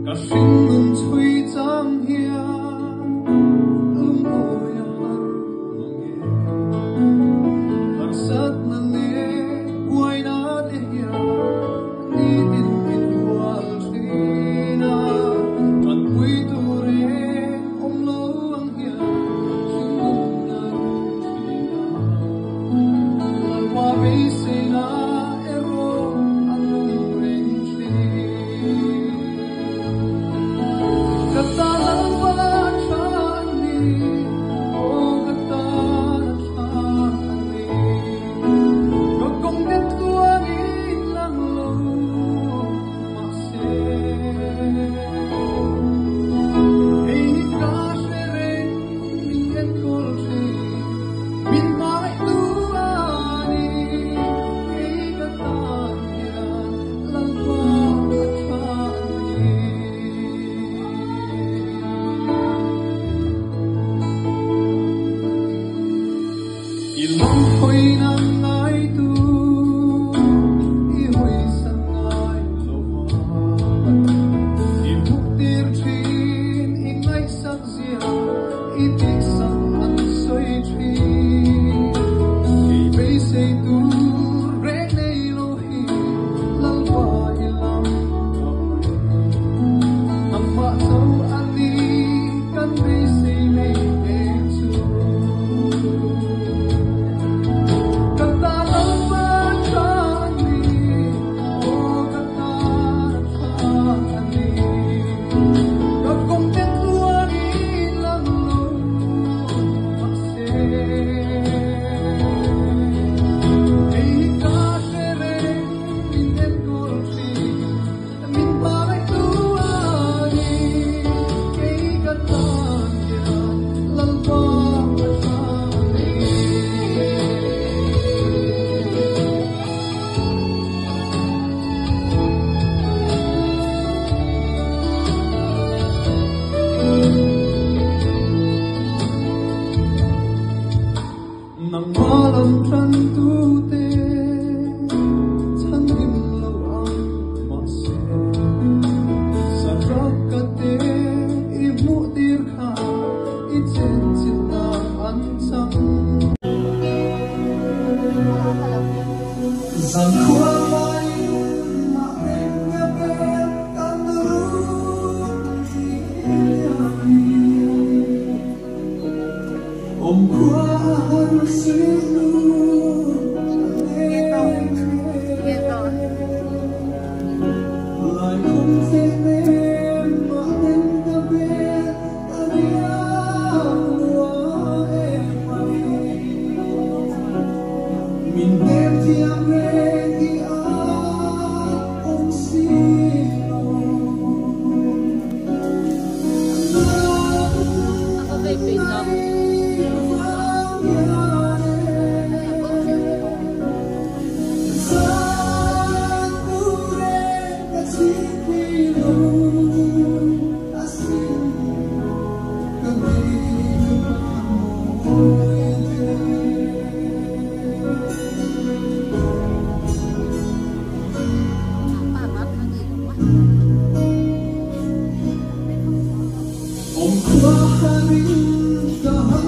cả sinh mừng suy giang hiền lung ôi hân mong nghe hân sát nà lê quay nà lê hiền ni tin tin hual trina an quy tu re om lo ang hiền sinh mừng nà trina lan qua vi se na ero an lung ring tri kata lawa chani o kata chani ko kong det tuang in lang lo mase ei ka seren min en kol se min mai tu ani ei kata ya lawa chani ilang hoy nang ngai tu i hoy sang ngai lo i muk tir chin i ngai sak zia i tik sang an soi chi i be sei tu re nei lo hi lal wa i lam ang ma tau ani kan be sei nei e chu kata lawa chani o kata chani ko kong ten tuan in lang lo mase ei ka seren min en kol si min pai tu ani ei kata ya lalwa chani nang malam chan tu te chan him lo ang ma se sa rak ka te i mu dir kha i chen chin na an chang zan khua mai ma em nga be kan ru ti om khua han si lu lại không thể em mà em nga be ania lua em mai min em thiam re ki a om si lu Ako ba'y pinam? Om kwa harin